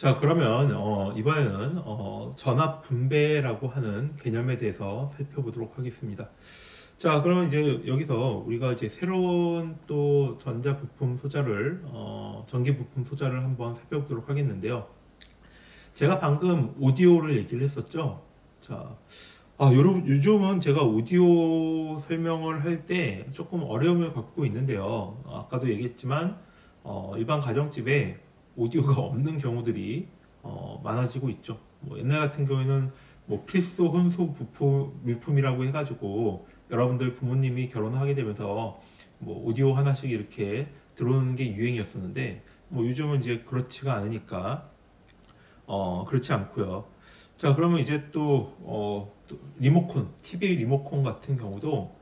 자, 그러면 이번에는 전압 분배라고 하는 개념에 대해서 살펴보도록 하겠습니다. 자, 그러면 이제 여기서 우리가 이제 새로운 또 전자 부품 소자를 전기 부품 소자를 한번 살펴보도록 하겠는데요. 제가 방금 오디오를 얘기를 했었죠. 자, 여러분 요즘은 제가 오디오 설명을 할 때 조금 어려움을 갖고 있는데요. 아까도 얘기했지만 일반 가정집에 오디오가 없는 경우들이 많아지고 있죠. 뭐 옛날 같은 경우에는 뭐 필수 혼수 부품 물품이라고 해가지고 여러분들 부모님이 결혼하게 되면서 뭐 오디오 하나씩 이렇게 들어오는 게 유행이었었는데 뭐 요즘은 이제 그렇지가 않으니까 그렇지 않고요. 자, 그러면 이제 또 리모컨, TV 리모컨 같은 경우도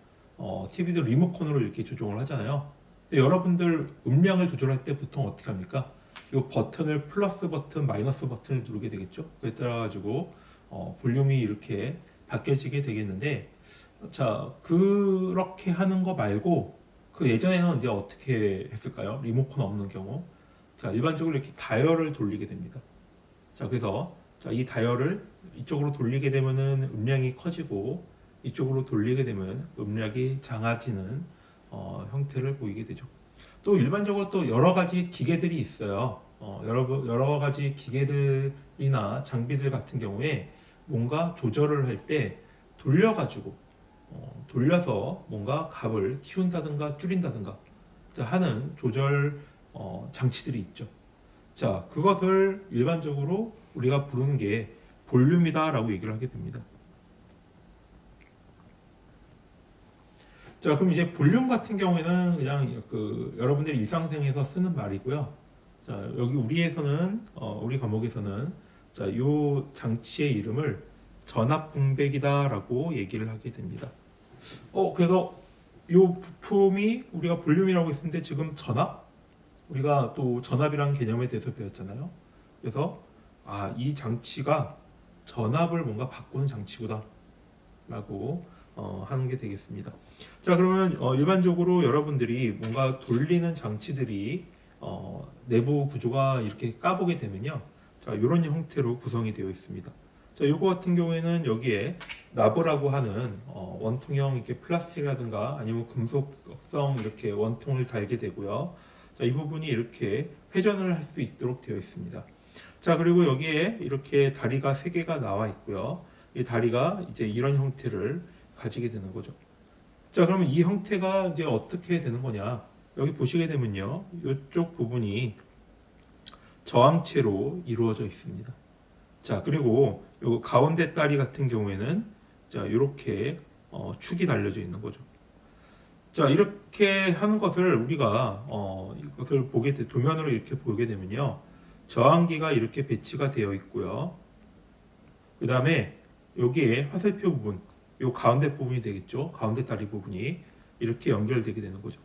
TV도 리모컨으로 이렇게 조정을 하잖아요. 근데 여러분들 음량을 조절할 때 보통 어떻게 합니까? 이 버튼을 플러스 버튼, 마이너스 버튼을 누르게 되겠죠. 그에 따라 가지고 볼륨이 이렇게 바뀌어지게 되겠는데, 자, 그렇게 하는 거 말고 그 예전에는 이제 어떻게 했을까요? 리모컨 없는 경우. 자, 일반적으로 이렇게 다이얼을 돌리게 됩니다. 자, 그래서 자, 이 다이얼을 이쪽으로 돌리게 되면은 음량이 커지고 이쪽으로 돌리게 되면 음량이 작아지는 형태를 보이게 되죠. 또 일반적으로 또 여러 가지 기계들이 있어요. 여러 가지 기계들이나 장비들 같은 경우에 뭔가 조절을 할 때 돌려가지고 돌려서 뭔가 값을 키운다든가 줄인다든가 하는 조절 장치들이 있죠. 자, 그것을 일반적으로 우리가 부르는 게 볼륨이다라고 얘기를 하게 됩니다. 자, 그럼 이제 볼륨 같은 경우에는 그냥 그 여러분들이 일상생활에서 쓰는 말이고요. 자, 여기 우리 과목에서는 자, 요 장치의 이름을 전압분배기다라고 얘기를 하게 됩니다. 그래서 요 부품이 우리가 볼륨이라고 했는데 지금 전압? 우리가 또 전압이라는 개념에 대해서 배웠잖아요. 그래서 이 장치가 전압을 뭔가 바꾸는 장치구나 라고 하는 게 되겠습니다. 자, 그러면 일반적으로 여러분들이 뭔가 돌리는 장치들이 내부 구조가 이렇게 까보게 되면요. 자, 이런 형태로 구성이 되어 있습니다. 자, 요거 같은 경우에는 여기에 나브라고 하는 원통형 이렇게 플라스틱이라든가 아니면 금속성 이렇게 원통을 달게 되고요. 자, 이 부분이 이렇게 회전을 할 수 있도록 되어 있습니다. 자, 그리고 여기에 이렇게 다리가 3개가 나와 있고요. 이 다리가 이제 이런 형태를 가지게 되는 거죠. 자, 그러면 이 형태가 이제 어떻게 되는 거냐? 여기 보시게 되면요. 이쪽 부분이 저항체로 이루어져 있습니다. 자, 그리고 요 가운데 다리 같은 경우에는 자, 이렇게 축이 달려져 있는 거죠. 자, 이렇게 하는 것을 우리가 이것을 도면으로 이렇게 보게 되면요. 저항기가 이렇게 배치가 되어 있고요. 그 다음에 여기에 화살표 부분, 요 가운데 부분이 되겠죠. 가운데 다리 부분이 이렇게 연결되게 되는 거죠.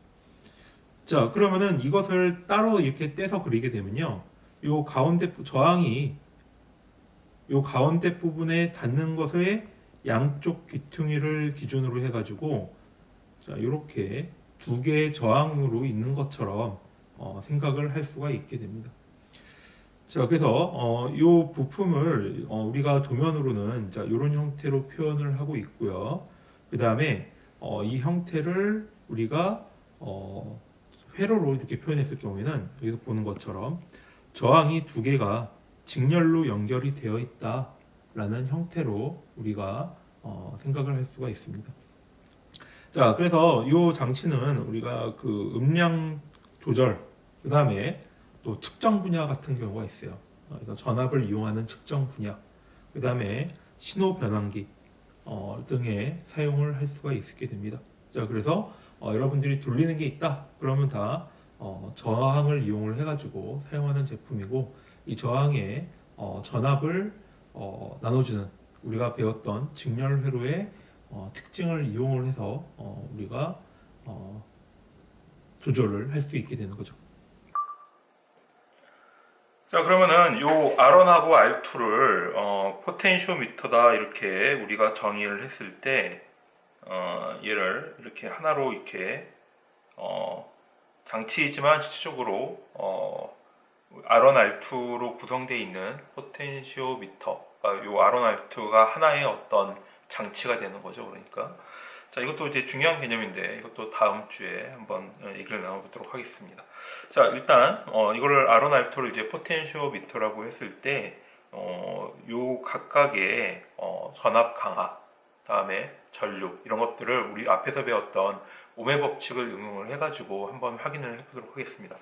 자, 그러면은 이것을 따로 이렇게 떼서 그리게 되면요. 요 가운데 저항이 요 가운데 부분에 닿는 것의 양쪽 귀퉁이를 기준으로 해가지고 자, 이렇게 두 개의 저항으로 있는 것처럼 생각을 할 수가 있게 됩니다. 자, 그래서 이 부품을 우리가 도면으로는 자, 이런 형태로 표현을 하고 있고요. 그 다음에 이 형태를 우리가 회로로 이렇게 표현했을 경우에는 여기서 보는 것처럼 저항이 두 개가 직렬로 연결이 되어 있다라는 형태로 우리가 생각을 할 수가 있습니다. 자, 그래서 이 장치는 우리가 그 음량 조절, 그 다음에 또 측정 분야 같은 경우가 있어요. 그래서 전압을 이용하는 측정 분야, 그 다음에 신호 변환기 등에 사용을 할 수가 있게 됩니다. 자, 그래서 여러분들이 돌리는 게 있다, 그러면 다 저항을 이용을 해가지고 사용하는 제품이고, 이 저항의 전압을 나눠주는 우리가 배웠던 직렬 회로의 특징을 이용을 해서 우리가 조절을 할 수 있게 되는 거죠. 자, 그러면은 요 R1하고 R2를 포텐시오미터다 이렇게 우리가 정의를 했을 때 얘를 이렇게 하나로 이렇게 장치이지만 실질적으로 R1, R2로 구성되어 있는 포텐시오미터, 이 R1, R2가 하나의 어떤 장치가 되는 거죠. 그러니까 자, 이것도 이제 중요한 개념인데 이것도 다음 주에 한번 얘기를 나눠보도록 하겠습니다. 자, 일단 이거를 R1, R2를 이제 포텐시오미터라고 했을 때 요 각각의 전압 강하, 다음에 전류 이런 것들을 우리 앞에서 배웠던 오음의 법칙을 응용을 해가지고 한번 확인을 해보도록 하겠습니다.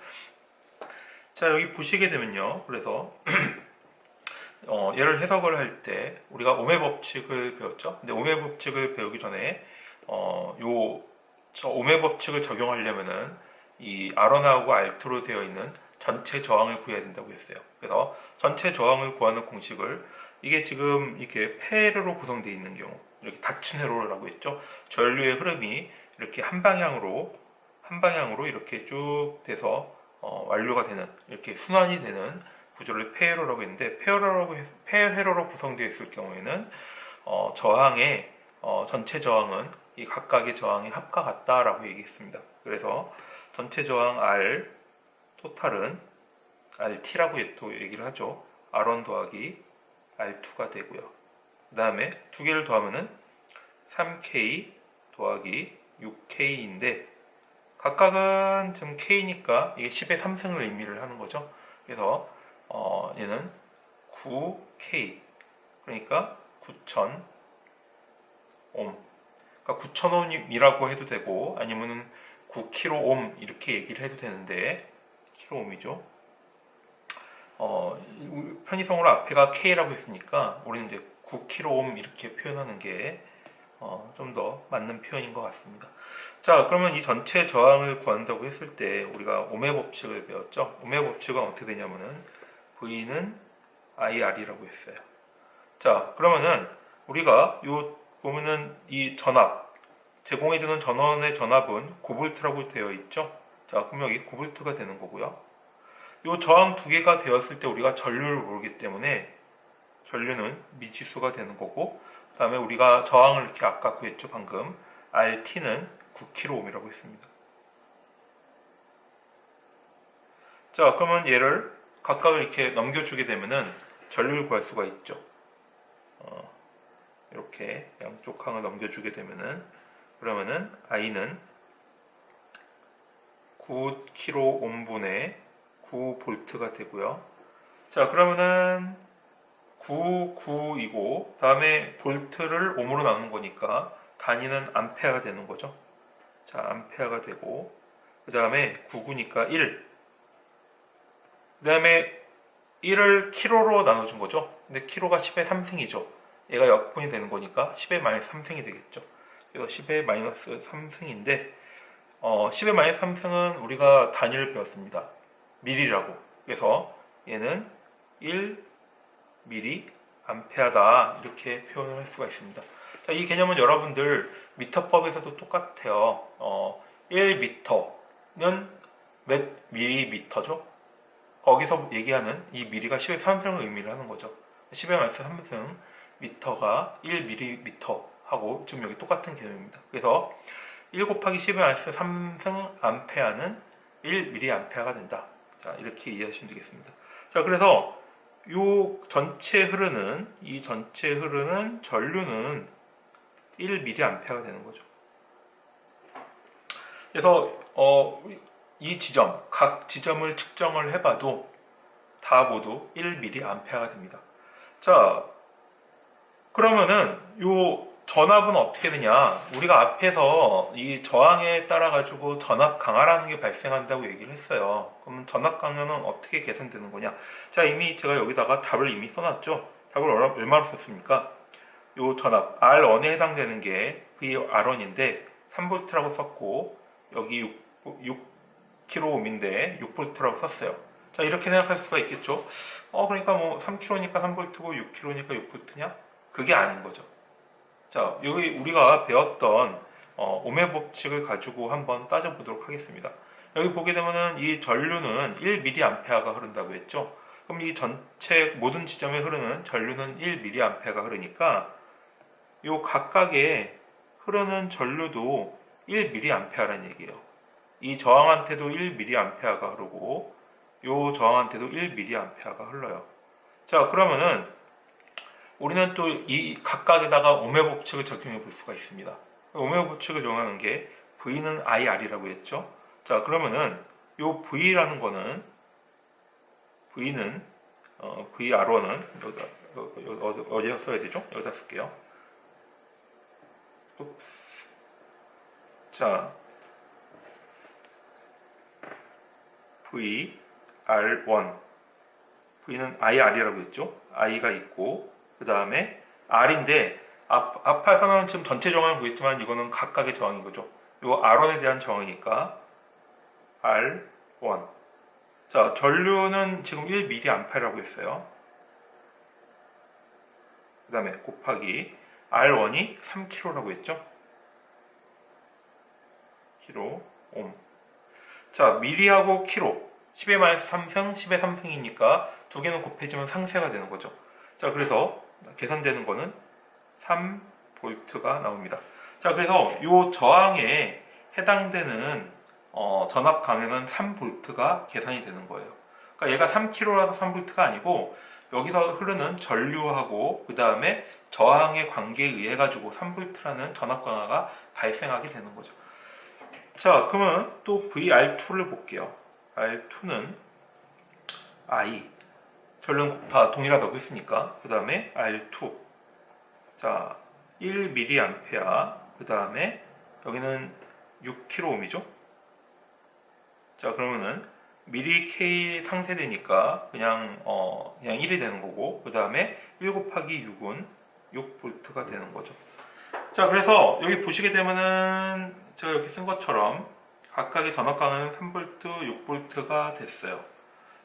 자, 여기 보시게 되면요. 그래서 얘를 해석을 할 때 우리가 오음의 법칙을 배웠죠. 근데 오음의 법칙을 배우기 전에 오음의 법칙을 적용하려면은 이 R1하고 R2로 되어 있는 전체 저항을 구해야 된다고 했어요. 그래서 전체 저항을 구하는 공식을 이게 지금 이렇게 폐회로로 구성되어 있는 경우 이렇게 닫힌 회로라고 했죠. 전류의 흐름이 이렇게 한 방향으로 이렇게 쭉 돼서 완료가 되는 이렇게 순환이 되는 구조를 폐회로라고 했는데 폐회로로 구성되어 있을 경우에는 저항의 전체 저항은 이 각각의 저항의 합과 같다라고 얘기했습니다. 그래서 전체 저항 R 토탈은 RT라고 또 얘기를 하죠. R1 더하기 R2가 되고요. 그 다음에 두 개를 더하면은 3K 더하기 6K인데 각각은 지금 K니까 이게 10의 3승을 의미를 하는 거죠. 그래서 얘는 9K 그러니까 9000 옴. 그러니까 9000옴이라고 해도 되고 아니면은 9kΩ 이렇게 얘기를 해도 되는데 킬로옴이죠. 편의성으로 앞에가 K라고 했으니까 우리는 이제 9kΩ 이렇게 표현하는 게 좀 더 맞는 표현인 것 같습니다. 자, 그러면 이 전체 저항을 구한다고 했을 때 우리가 오음의 법칙을 배웠죠. 오음의 법칙은 어떻게 되냐면은 V는 IR이라고 했어요. 자, 그러면은 우리가 보면은 이 전압 제공해주는 전원의 전압은 9V라고 되어 있죠. 자, 그럼 여기 9V가 되는 거고요. 이 저항 두 개가 되었을 때 우리가 전류를 모르기 때문에 전류는 미지수가 되는 거고, 그 다음에 우리가 저항을 이렇게 아까 구했죠, 방금. RT는 9kΩ이라고 했습니다. 자, 그러면 얘를 각각을 이렇게 넘겨주게 되면은 전류를 구할 수가 있죠. 이렇게 양쪽 항을 넘겨주게 되면은 그러면은 I는 9kΩ분의 9V가 되고요. 자, 그러면은 9, 9이고 다음에 볼트를 옴으로 나눈 거니까 단위는 암페어가 되는 거죠. 자, 암페어가 되고 그 다음에 99니까 1. 그 다음에 1을 킬로로 나눠준 거죠. 근데 킬로가 10의 3승이죠. 얘가 역분이 되는 거니까 10의 마이너스 3승이 되겠죠. 그래서 10의 마이너스 3승인데 10의 마이너스 3승은 우리가 단위를 배웠습니다. 밀리라고. 그래서 얘는 1 밀리 암페어다 이렇게 표현을 할 수가 있습니다. 자, 이 개념은 여러분들 미터법에서도 똑같아요. 1미터는 몇 밀리미터죠? 거기서 얘기하는 이 미리가 10의 3승을 의미를 하는 거죠. 10의 마이너스 3승 미터가 1밀리미터 하고 지금 여기 똑같은 개념입니다. 그래서 1 곱하기 10의 마이너스 3승 암페어는 1밀리암페어가 된다. 자, 이렇게 이해하시면 되겠습니다. 자, 그래서 이 전체 흐르는 전류는 1mA가 되는 거죠. 그래서 이 지점, 각 지점을 측정을 해봐도 다 모두 1mA가 됩니다. 자, 그러면은 요 전압은 어떻게 되냐? 우리가 앞에서 이 저항에 따라 가지고 전압 강화라는 게 발생한다고 얘기를 했어요. 그럼 전압 강화는 어떻게 계산되는 거냐? 자, 이미 제가 여기다가 답을 이미 써놨죠. 답을 얼마로 썼습니까? 요 전압 R1에 해당되는 게 VR1인데 3V라고 썼고 여기 6kΩ인데 6V라고 썼어요. 자, 이렇게 생각할 수가 있겠죠. 그러니까 뭐 3kg니까 3V고 6kg니까 6V냐? 그게 아닌 거죠. 자, 여기 우리가 배웠던 오음의 법칙을 가지고 한번 따져보도록 하겠습니다. 여기 보게 되면은 이 전류는 1mA가 흐른다고 했죠. 그럼 이 전체 모든 지점에 흐르는 전류는 1mA가 흐르니까 이 각각의 흐르는 전류도 1mA라는 얘기예요. 이 저항한테도 1mA가 흐르고 요 저항한테도 1mA가 흘러요. 자, 그러면은 우리는 또 이 각각에다가 오메 법칙을 적용해 볼 수가 있습니다. 오메 법칙을 적용하는 게 V는 IR이라고 했죠. 자, 그러면은 요 V라는 거는 V는 VR1은 여기다 어디다 써야 되죠? 여기다 쓸게요. уп스. 자, VR1 V는 IR이라고 했죠. I가 있고 그 다음에 R인데 앞에서는 지금 전체 저항을 보였지만 이거는 각각의 저항인 거죠. 이거 R1에 대한 저항이니까 R1. 자, 전류는 지금 1mA라고 했어요. 그 다음에 곱하기 R1이 3kg라고 했죠. 킬로 옴. 자, 미리하고 킬로 10의 마이너스 3승, 10의 3승이니까 두 개는 곱해지면 상쇄가 되는 거죠. 자, 그래서 계산되는 거는 3V가 나옵니다. 자, 그래서 이 저항에 해당되는 전압 강에는 3V가 계산이 되는 거예요. 그러니까 얘가 3kg라서 3V가 아니고 여기서 흐르는 전류하고 그 다음에 저항의 관계에 의해 가지고 3V라는 전압 강화가 발생하게 되는 거죠. 자, 그러면 또 VR2를 볼게요. R2는 I 전류는 다 동일하다고 했으니까 그 다음에 R2 자 1mA 그 다음에 여기는 6kΩ이죠. 자, 그러면은 미리 K 상쇄되니까 그냥 1이 되는 거고 그 다음에 1 곱하기 6은 6V가 되는 거죠. 자, 그래서 여기 보시게 되면은 제가 이렇게 쓴 것처럼 각각의 전압 강은 3V, 6V가 됐어요.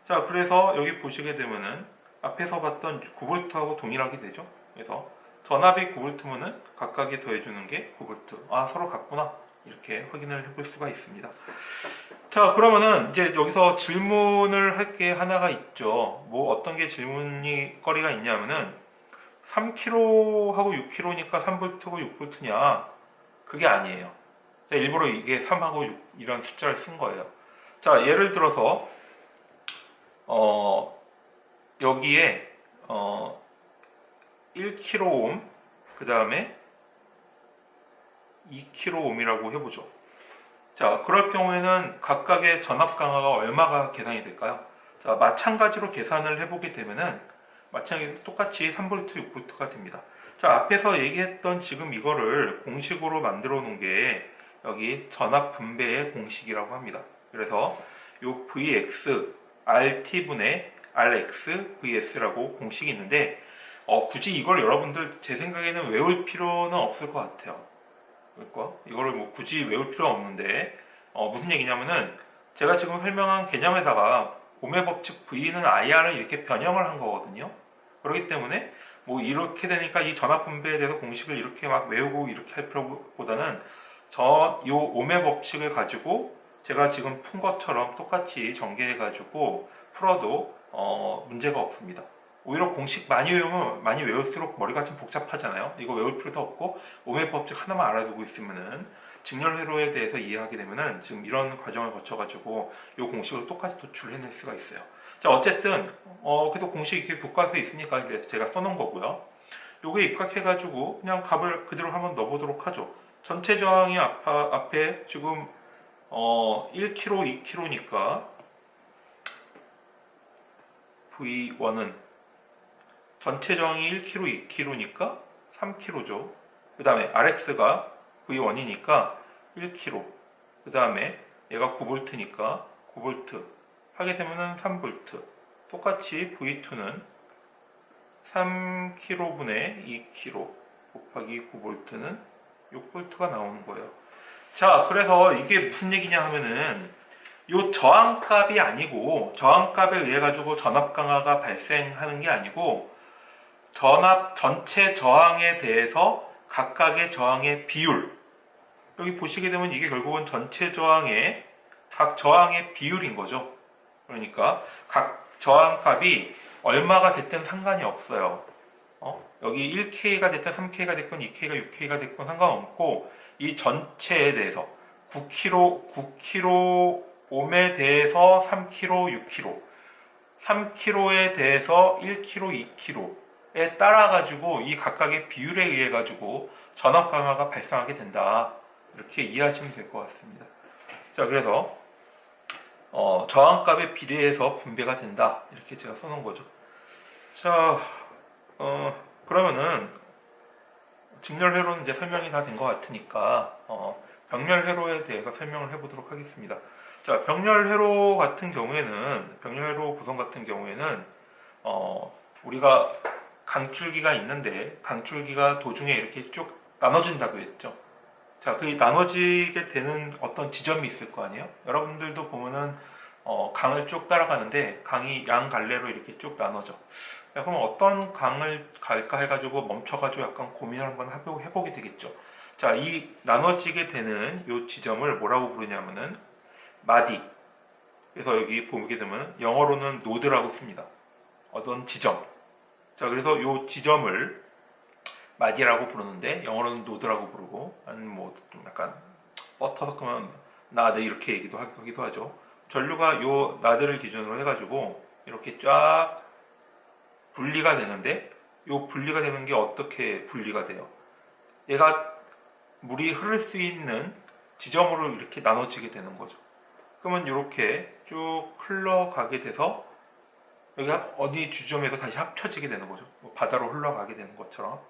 자, 그래서 여기 보시게 되면은 앞에서 봤던 9V하고 동일하게 되죠. 그래서 전압이 9V면은 각각에 더해주는 게 9V. 아, 서로 같구나. 이렇게 확인을 해볼 수가 있습니다. 자, 그러면은 이제 여기서 질문을 할 게 하나가 있죠. 뭐 어떤 게 질문이 거리가 있냐면은 3kg하고 6kg니까 3V고 6V냐? 그게 아니에요. 일부러 이게 3하고 6 이런 숫자를 쓴 거예요. 자, 예를 들어서 여기에 1kΩ 그 다음에 2kΩ이라고 해보죠. 자, 그럴 경우에는 각각의 전압 강화가 얼마가 계산이 될까요? 자, 마찬가지로 계산을 해보게 되면은 마찬가지로 똑같이 3V, 6V가 됩니다. 자, 앞에서 얘기했던 지금 이거를 공식으로 만들어 놓은 게 여기 전압 분배의 공식이라고 합니다. 그래서 요 Vx RT분의 RX VS라고 공식이 있는데 굳이 이걸 여러분들 제 생각에는 외울 필요는 없을 것 같아요. 그러니까 이거를 뭐 굳이 외울 필요가 없는데 무슨 얘기냐면은 제가 지금 설명한 개념에다가 오메 법칙 V는 IR을 이렇게 변형을 한 거거든요. 그렇기 때문에 뭐 이렇게 되니까 이 전압 분배에 대해서 공식을 이렇게 막 외우고 이렇게 할 필요보다는 요 오메 법칙을 가지고 제가 지금 푼 것처럼 똑같이 전개해 가지고 풀어도 문제가 없습니다. 오히려 공식 많이 외우면 많이 외울수록 머리가 좀 복잡하잖아요. 이거 외울 필요도 없고 오메 법칙 하나만 알아두고 있으면은 직렬 회로에 대해서 이해하게 되면은 지금 이런 과정을 거쳐가지고 이 공식을 똑같이 도출해낼 수가 있어요. 자, 어쨌든 그래도 공식 이렇게 교과서에 있으니까 이제 제가 써놓은 거고요. 요게 입각해가지고 그냥 값을 그대로 한번 넣어보도록 하죠. 전체 저항이 앞에 지금 1kg, 2kg니까 V1은 전체 저항이 1kg, 2kg니까 3kg죠. 그 다음에 RX가 V1이니까 1kg. 그 다음에 얘가 9V니까 9V. 하게 되면은 3V. 똑같이 V2는 3kg분의 2kg 곱하기 9V는 6V가 나오는 거예요. 자, 그래서 이게 무슨 얘기냐 하면은 요 저항값이 아니고 저항값에 의해 가지고 전압 강화가 발생하는 게 아니고 전체 저항에 대해서 각각의 저항의 비율 여기 보시게 되면 이게 결국은 전체 저항의 각 저항의 비율인 거죠. 그러니까 각 저항값이 얼마가 됐든 상관이 없어요. 여기 1K가 됐든 3K가 됐건 2K가 6K가 됐건 상관없고 이 전체에 대해서 9kg 옴에 대해서 3kg, 6kg, 3kg에 대해서 1kg, 2kg에 따라 가지고 이 각각의 비율에 의해 가지고 전압 강화가 발생하게 된다. 이렇게 이해하시면 될 것 같습니다. 자, 그래서 저항값에 비례해서 분배가 된다. 이렇게 제가 써놓은 거죠. 자, 그러면은 직렬 회로는 이제 설명이 다 된 것 같으니까 병렬 회로에 대해서 설명을 해보도록 하겠습니다. 자, 병렬 회로 같은 경우에는 병렬 회로 구성 같은 경우에는 우리가 강줄기가 있는데 강줄기가 도중에 이렇게 쭉 나눠진다고 했죠. 자, 그 나눠지게 되는 어떤 지점이 있을 거 아니에요? 여러분들도 보면은 강을 쭉 따라가는데 강이 양 갈래로 이렇게 쭉 나눠져. 야, 그럼 어떤 강을 갈까 해가지고 멈춰가지고 약간 고민을 한번 해보게 되겠죠. 자, 이 나눠지게 되는 이 지점을 뭐라고 부르냐면은 마디. 그래서 여기 보게 되면 영어로는 노드라고 씁니다. 어떤 지점. 자, 그래서 이 지점을 마디라고 부르는데 영어로는 노드라고 부르고 아니면 뭐 좀 약간 뻗어서 그러면 나드 이렇게 얘기도 하기도 하죠. 전류가 요 나드를 기준으로 해가지고 이렇게 쫙 분리가 되는데 요 분리가 되는 게 어떻게 분리가 돼요? 얘가 물이 흐를 수 있는 지점으로 이렇게 나눠지게 되는 거죠. 그러면 이렇게 쭉 흘러가게 돼서 여기 어디 지점에서 다시 합쳐지게 되는 거죠. 바다로 흘러가게 되는 것처럼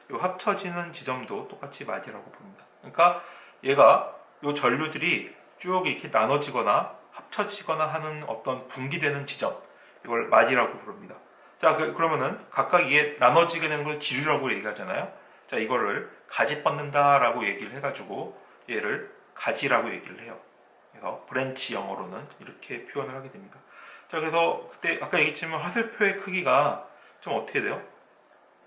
이 합쳐지는 지점도 똑같이 마디라고 부릅니다. 그러니까 얘가 이 전류들이 쭉 이렇게 나눠지거나 합쳐지거나 하는 어떤 분기되는 지점, 이걸 마디라고 부릅니다. 자, 그러면은 각각 이게 나눠지게 되는 걸 지류라고 얘기하잖아요. 자, 이거를 가지 뻗는다라고 얘기를 해가지고 얘를 가지라고 얘기를 해요. 그래서 브랜치 영어로는 이렇게 표현을 하게 됩니다. 자, 그래서 그때 아까 얘기했지만 화살표의 크기가 좀 어떻게 돼요?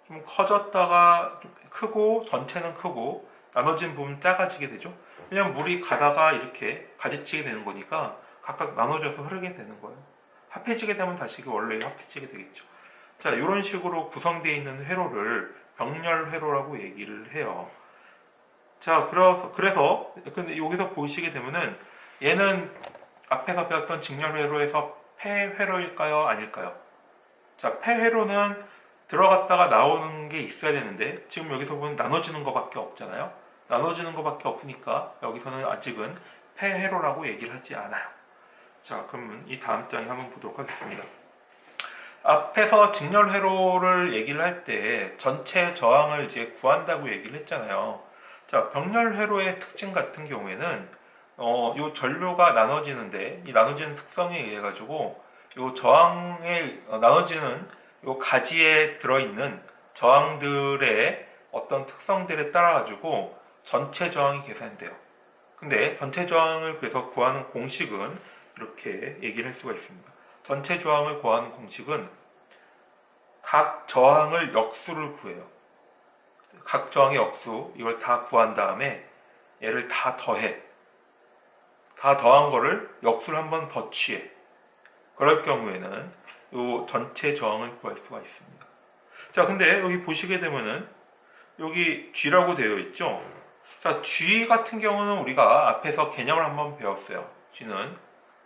좀 커졌다가 좀 크고 전체는 크고 나눠진 부분 작아지게 되죠. 왜냐면 물이 가다가 이렇게 가지치게 되는 거니까 각각 나눠져서 흐르게 되는 거예요. 합해지게 되면 다시 원래 합해지게 되겠죠. 자, 이런 식으로 구성되어 있는 회로를 병렬 회로라고 얘기를 해요. 자, 그래서 근데 여기서 보시게 되면은 얘는 앞에서 배웠던 직렬 회로에서 폐회로일까요? 아닐까요? 자, 폐회로는 들어갔다가 나오는 게 있어야 되는데 지금 여기서 보면 나눠지는 것밖에 없잖아요. 나눠지는 것밖에 없으니까 여기서는 아직은 폐회로라고 얘기를 하지 않아요. 자, 그러면 이 다음 장에 한번 보도록 하겠습니다. 앞에서 직렬 회로를 얘기를 할 때 전체 저항을 이제 구한다고 얘기를 했잖아요. 자, 병렬 회로의 특징 같은 경우에는 요 전류가 나눠지는데 이 나눠지는 특성에 의해 가지고 요 저항에 나눠지는 요 가지에 들어있는 저항들의 어떤 특성들에 따라 가지고 전체 저항이 계산돼요. 근데 전체 저항을 그래서 구하는 공식은 이렇게 얘기를 할 수가 있습니다. 전체 저항을 구하는 공식은 각 저항을 역수를 구해요. 각 저항의 역수 이걸 다 구한 다음에 얘를 다 더해. 다 더한 거를 역수를 한 번 더 취해. 그럴 경우에는 이 전체 저항을 구할 수가 있습니다. 자, 근데 여기 보시게 되면은 여기 G라고 되어 있죠. 자, G 같은 경우는 우리가 앞에서 개념을 한번 배웠어요. G는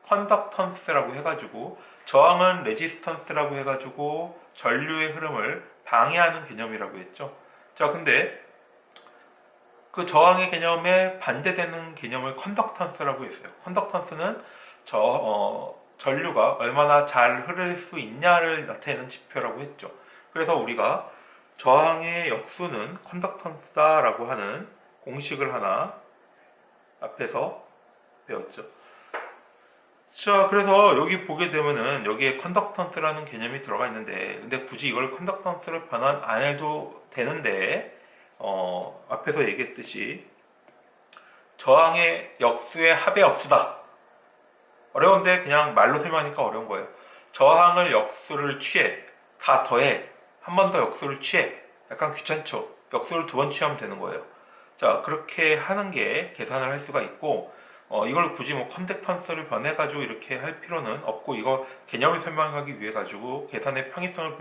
컨덕턴스라고 해가지고 저항은 레지스턴스라고 해가지고 전류의 흐름을 방해하는 개념이라고 했죠. 자, 근데 그 저항의 개념에 반대되는 개념을 컨덕턴스라고 했어요. 컨덕턴스는 전류가 얼마나 잘 흐를 수 있냐를 나타내는 지표라고 했죠. 그래서 우리가 저항의 역수는 컨덕턴스다라고 하는 공식을 하나 앞에서 배웠죠. 자, 그래서 여기 보게 되면은 여기에 컨덕턴스라는 개념이 들어가 있는데 근데 굳이 이걸 컨덕턴스를 변환 안 해도 되는데 앞에서 얘기했듯이 저항의 역수의 합의 역수다. 어려운데 그냥 말로 설명하니까 어려운 거예요. 저항을 역수를 취해 다 더해 한 번 더 역수를 취해 약간 귀찮죠. 역수를 두 번 취하면 되는 거예요. 자, 그렇게 하는 게 계산을 할 수가 있고 이걸 굳이 뭐 컨덕턴스를 변해가지고 이렇게 할 필요는 없고 이거 개념을 설명하기 위해 가지고 계산의 편의성을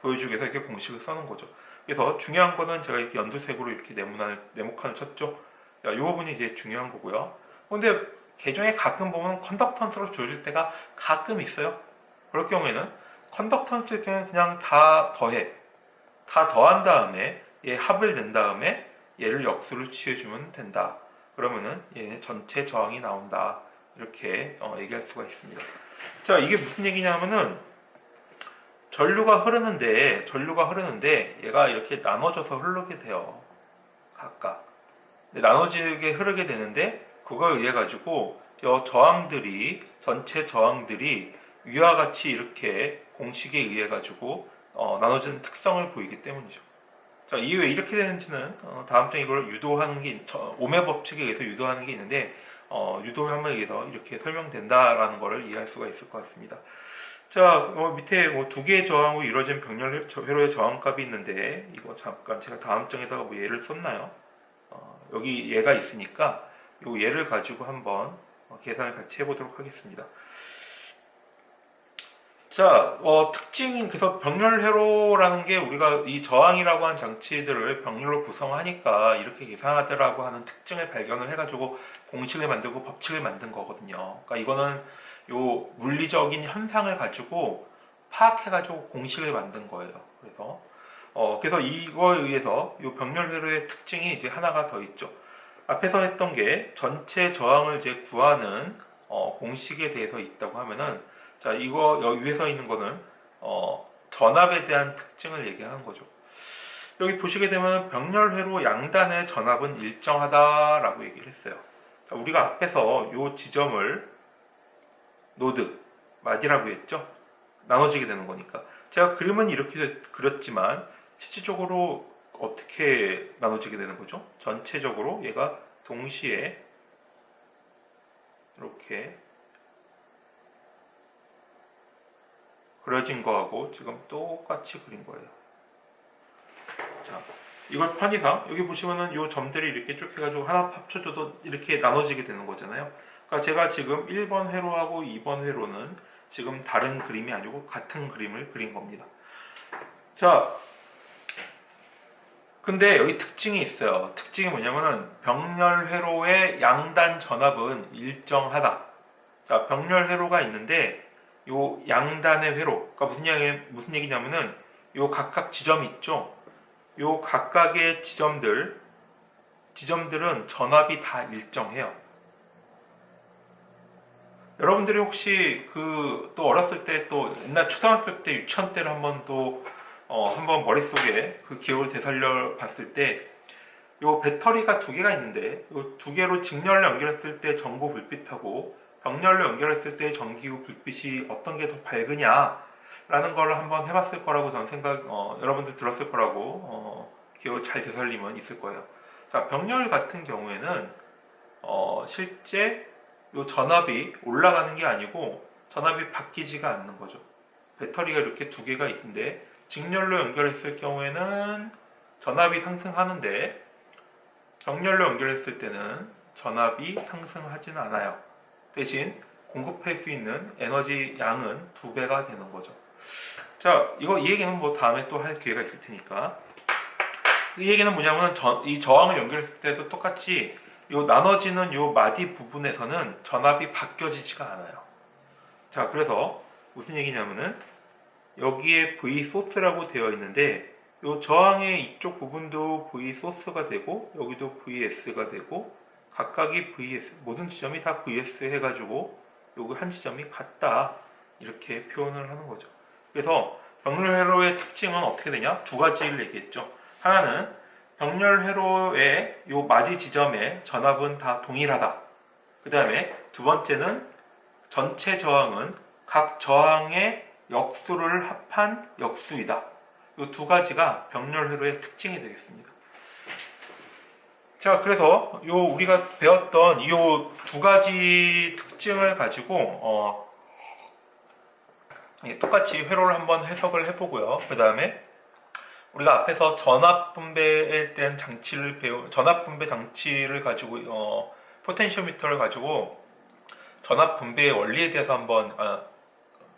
보여주기 위해서 이렇게 공식을 써는 거죠. 그래서 중요한 거는 제가 이렇게 연두색으로 이렇게 네모칸을 쳤죠. 이 부분이 이제 중요한 거고요. 근데 개중에 가끔 보면 컨덕턴스로 주어질 때가 가끔 있어요. 그럴 경우에는 컨덕턴스일 때는 그냥 다 더해. 다 더한 다음에 얘 합을 낸 다음에 얘를 역수로 취해주면 된다. 그러면은 얘 전체 저항이 나온다. 이렇게 얘기할 수가 있습니다. 자, 이게 무슨 얘기냐면은 전류가 흐르는데 얘가 이렇게 나눠져서 흐르게 돼요. 각각. 나눠지게 흐르게 되는데 그거에 의해 가지고 저항들이 전체 저항들이 위와 같이 이렇게 공식에 의해 가지고 나눠지는 특성을 보이기 때문이죠. 자, 이게 왜 이렇게 되는지는 다음 장에 이걸 유도하는 게 오메 법칙에 의해서 유도하는 게 있는데 유도함에 의해서 이렇게 설명된다라는 것을 이해할 수가 있을 것 같습니다. 자, 밑에 두 개의 저항으로 이루어진 병렬 회로의 저항값이 있는데 이거 잠깐 제가 다음 장에다가 예를 썼나요? 여기 얘가 있으니까 이 얘를 가지고 한번 계산을 같이 해보도록 하겠습니다. 자, 특징인 그래서 병렬회로라는 게 우리가 이 저항이라고 하는 장치들을 병렬로 구성하니까 이렇게 계산하더라고 하는 특징을 발견을 해가지고 공식을 만들고 법칙을 만든 거거든요. 그러니까 이거는 요 물리적인 현상을 가지고 파악해가지고 공식을 만든 거예요. 그래서 이거에 의해서 요 병렬회로의 특징이 이제 하나가 더 있죠. 앞에서 했던 게 전체 저항을 이제 구하는 공식에 대해서 있다고 하면은 자, 이거 여기 위에 서 있는 거는 전압에 대한 특징을 얘기하는 거죠. 여기 보시게 되면 병렬회로 양단의 전압은 일정하다라고 얘기를 했어요. 자, 우리가 앞에서 요 지점을 노드, 마디라고 했죠. 나눠지게 되는 거니까. 제가 그림은 이렇게 그렸지만 실질적으로 어떻게 나눠지게 되는 거죠? 전체적으로 얘가 동시에 이렇게 그려진 거하고 지금 똑같이 그린 거예요. 자, 이걸 편의상 여기 보시면은 이 점들이 이렇게 쭉 해가지고 하나 합쳐줘도 이렇게 나눠지게 되는 거잖아요. 그러니까 제가 지금 1번 회로하고 2번 회로는 지금 다른 그림이 아니고 같은 그림을 그린 겁니다. 자, 근데 여기 특징이 있어요. 특징이 뭐냐면은 병렬 회로의 양단 전압은 일정하다. 자, 병렬 회로가 있는데 요 양단의 회로, 그러니까 무슨 얘기냐면은 요 각각 지점이 있죠. 요 각각의 지점들은 전압이 다 일정해요. 여러분들이 혹시 또 어렸을 때 또 옛날 초등학교 때 유치원 때를 한번 머릿속에 그 기억을 되살려 봤을 때 요 배터리가 두 개가 있는데 요 두 개로 직렬로 연결했을 때 전구 불빛하고 병렬로 연결했을 때 전기후 불빛이 어떤 게 더 밝으냐 라는 걸 한번 해봤을 거라고 저는 여러분들 들었을 거라고 기억을 잘 되살리면 있을 거예요. 자, 병렬 같은 경우에는 실제 요 전압이 올라가는 게 아니고 전압이 바뀌지가 않는 거죠. 배터리가 이렇게 두 개가 있는데 직렬로 연결했을 경우에는 전압이 상승하는데 병렬로 연결했을 때는 전압이 상승하지는 않아요. 대신 공급할 수 있는 에너지 양은 2배가 되는 거죠. 자, 이 얘기는 다음에 또 할 기회가 있을 테니까. 이 얘기는 뭐냐면 이 저항을 연결했을 때도 똑같이 요 나눠지는 요 마디 부분에서는 전압이 바뀌어지지가 않아요. 자, 그래서 무슨 얘기냐면은 여기에 V 소스라고 되어 있는데 요 저항의 이쪽 부분도 V 소스가 되고 여기도 VS가 되고 각각이 VS, 모든 지점이 다 VS 해가지고 요거 한 지점이 같다 이렇게 표현을 하는 거죠. 그래서 병렬회로의 특징은 어떻게 되냐? 두 가지를 얘기했죠. 하나는 병렬회로의 요 마디 지점의 전압은 다 동일하다. 그 다음에 두 번째는 전체 저항은 각 저항의 역수를 합한 역수이다. 이 두 가지가 병렬회로의 특징이 되겠습니다. 자, 그래서 우리가 배웠던 이 두 가지 특징을 가지고 똑같이 회로를 한번 해석을 해보고요. 그 다음에 우리가 앞에서 전압 분배에 대한 전압 분배 장치를 가지고 포텐시오미터를 가지고 전압 분배의 원리에 대해서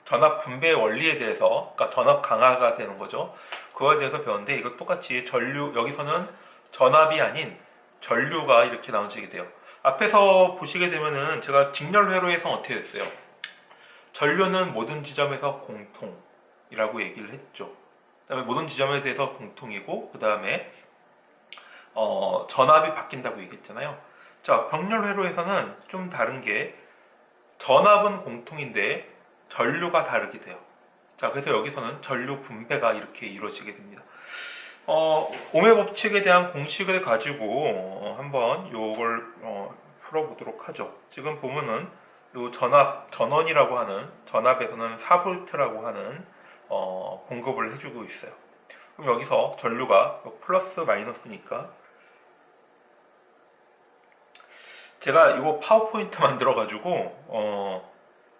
전압 분배의 원리에 대해서, 그러니까 전압 강화가 되는 거죠. 그거에 대해서 배웠는데 이거 똑같이 여기서는 전압이 아닌 전류가 이렇게 나눠지게 돼요. 앞에서 보시게 되면은 제가 직렬회로에서 어떻게 됐어요? 전류는 모든 지점에서 공통이라고 얘기를 했죠. 그다음에 모든 지점에 대해서 공통이고, 그 다음에 전압이 바뀐다고 얘기했잖아요. 자, 병렬회로에서는 좀 다른 게 전압은 공통인데 전류가 다르게 돼요. 자, 그래서 여기서는 전류 분배가 이렇게 이루어지게 됩니다. 오메 법칙에 대한 공식을 가지고 한번 요걸 풀어보도록 하죠. 지금 보면은 요 전원이라고 하는, 전압에서는 4V라고 하는 공급을 해주고 있어요. 그럼 여기서 전류가 플러스 마이너스니까, 제가 이거 파워포인트 만들어가지고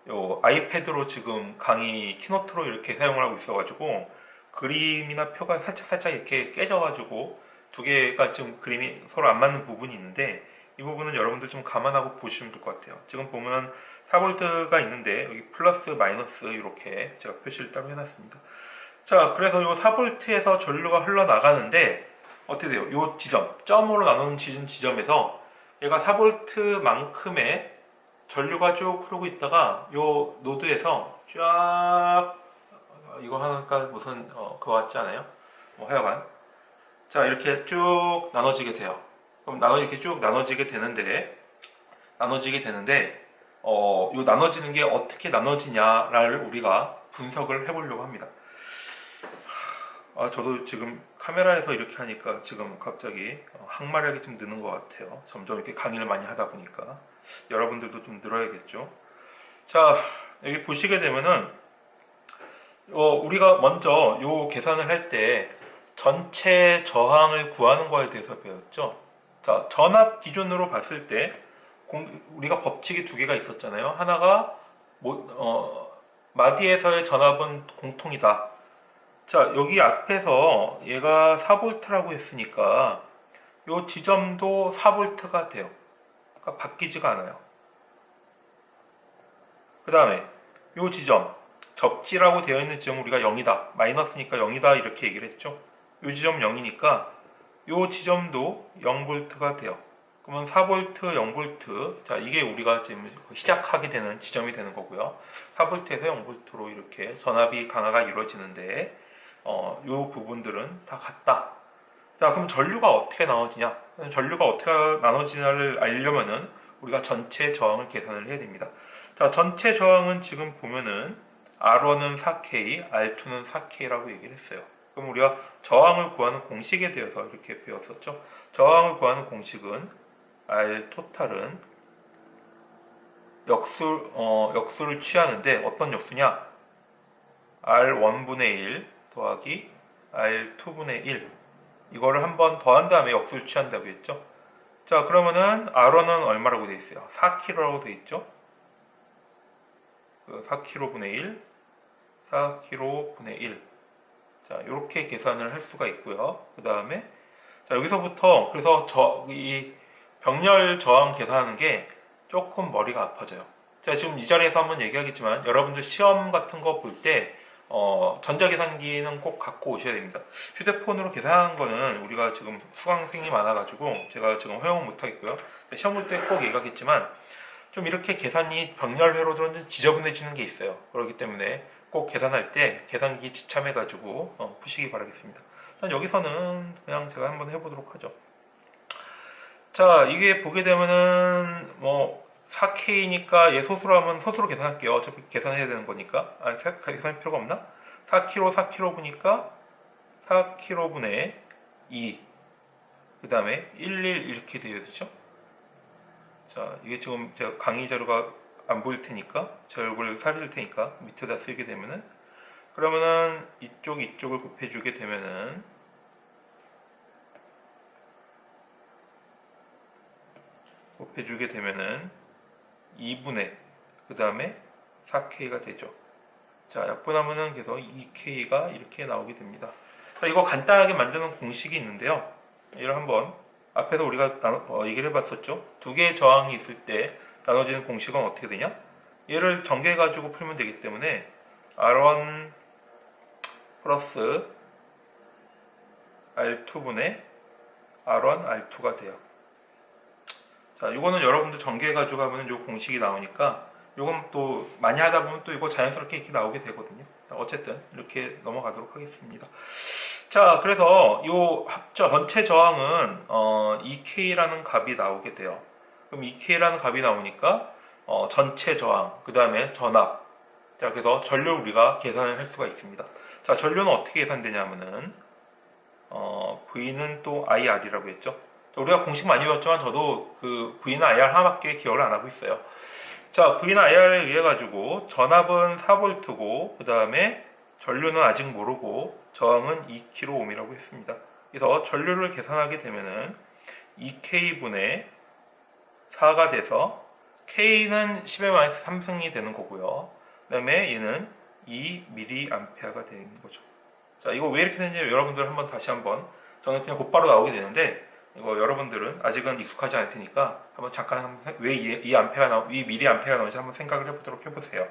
요 아이패드로 지금 강의 키노트로 이렇게 사용을 하고 있어가지고 그림이나 표가 살짝 이렇게 깨져가지고 두 개가 지금 그림이 서로 안 맞는 부분이 있는데, 이 부분은 여러분들 좀 감안하고 보시면 될 것 같아요. 지금 보면 4V가 있는데 여기 플러스 마이너스 이렇게 제가 표시를 따로 해놨습니다. 자, 그래서 이 4V에서 전류가 흘러나가는데 어떻게 돼요? 이 지점, 점으로 나누는 지점에서 얘가 4V만큼의 전류가 쭉 흐르고 있다가 이 노드에서 쫙, 이거 하니까 무슨 그거 같지 않아요? 뭐 하여간, 자, 이렇게 쭉 나눠지게 돼요. 그럼 이렇게 쭉 나눠지게 되는데 요 나눠지는 게 어떻게 나눠지냐를 우리가 분석을 해보려고 합니다. 저도 지금 카메라에서 이렇게 하니까 지금 갑자기 항마력이 좀 느는 것 같아요. 점점 이렇게 강의를 많이 하다 보니까 여러분들도 좀 늘어야겠죠. 자, 여기 보시게 되면은 우리가 먼저 요 계산을 할 때 전체 저항을 구하는 거에 대해서 배웠죠. 자, 전압 기준으로 봤을 때 우리가 법칙이 두 개가 있었잖아요. 하나가 마디에서의 전압은 공통이다. 자, 여기 앞에서 얘가 4V라고 했으니까 요 지점도 4V가 돼요. 그러니까 바뀌지가 않아요. 그 다음에 요 지점, 접지라고 되어 있는 지점 우리가 0이다. 마이너스니까 0이다 이렇게 얘기를 했죠. 요 지점 0이니까 요 지점도 0V가 돼요. 그러면 4V, 0V. 자, 이게 우리가 지금 시작하게 되는 지점이 되는 거고요. 4V에서 0V로 이렇게 전압이 강화가 이루어지는데 요 부분들은 다 같다. 자, 그럼 전류가 어떻게 나눠지냐? 전류가 어떻게 나눠지냐를 알려면은 우리가 전체 저항을 계산을 해야 됩니다. 자, 전체 저항은 지금 보면은 R1은 4K, R2는 4K라고 얘기를 했어요. 그럼 우리가 저항을 구하는 공식에 대해서 이렇게 배웠었죠. 저항을 구하는 공식은 R 토탈은 역수를 취하는데 어떤 역수냐? R1분의 1 더하기 R2분의 1, 이거를 한 번 더한 다음에 역수를 취한다고 했죠. 자, 그러면은 R1은 얼마라고 되어 있어요? 4kg라고 되어 있죠. 4kg분의 1, 4kg분의 1. 자, 이렇게 계산을 할 수가 있고요. 그 다음에 자, 여기서부터 그래서 이 병렬 저항 계산하는 게 조금 머리가 아파져요. 제가 지금 이 자리에서 한번 얘기하겠지만 여러분들 시험 같은 거 볼 때 전자계산기는 꼭 갖고 오셔야 됩니다. 휴대폰으로 계산하는 거는 우리가 지금 수강생이 많아가지고 제가 지금 허용은 못하겠고요. 시험 볼 때 꼭 얘기하겠지만 좀 이렇게 계산이 병렬회로들은 지저분해지는 게 있어요. 그렇기 때문에 꼭 계산할 때 계산기 지참해가지고 푸시기 바라겠습니다. 일단 여기서는 그냥 제가 한번 해보도록 하죠. 자, 이게 보게 되면은 4K니까 얘 소수로 하면 소수로 계산할게요. 어차피 계산해야 되는 거니까. 계산할 필요가 없나? 4kg 보니까 4kg분의 2. 그 다음에 11 이렇게 되어야 되죠. 자, 이게 지금 제가 강의 자료가 안 보일 테니까, 제 얼굴을 사라질 테니까 밑에다 쓰게 되면은, 그러면은 이쪽을 곱해주게 되면은 2분의 그 다음에 4K가 되죠. 자, 약분하면은 계속 2K가 이렇게 나오게 됩니다. 자, 이거 간단하게 만드는 공식이 있는데요. 이를 한번 앞에서 우리가 얘기를 해봤었죠. 두 개의 저항이 있을 때 나눠지는 공식은 어떻게 되냐? 얘를 전개해가지고 풀면 되기 때문에 R1 플러스 R2분의 R1, R2가 돼요. 자, 자, 이거는 여러분들 전개해가지고 하면 요 공식이 나오니까 요건 또 많이 하다 보면 또 이거 자연스럽게 이렇게 나오게 되거든요. 자, 어쨌든 이렇게 넘어가도록 하겠습니다. 자, 그래서 요 전체 저항은 EK라는 값이 나오게 돼요. 그럼 EK라는 값이 나오니까 전체 저항, 그 다음에 전압. 자, 그래서 전류 우리가 계산을 할 수가 있습니다. 자, 전류는 어떻게 계산되냐면은 V는 또 IR이라고 했죠. 우리가 공식 많이 배웠지만 저도 그 V는 IR 하나밖에 기억을 안 하고 있어요. 자, V는 IR에 의해 가지고 전압은 4V고 그 다음에 전류는 아직 모르고 저항은 2kΩ이라고 했습니다. 그래서 전류를 계산하게 되면은 2K분의 4가 돼서 K는 10의 3승이 되는 거고요. 그 다음에 얘는 2mA가 되는 거죠. 자, 이거 왜 이렇게 되는지 여러분들 한번 다시 한번, 저는 그냥 곧바로 나오게 되는데 이거 여러분들은 아직은 익숙하지 않을 테니까 한번 잠깐 왜 이 미리 암페가 나오는지 한번 생각을 해보도록 해보세요.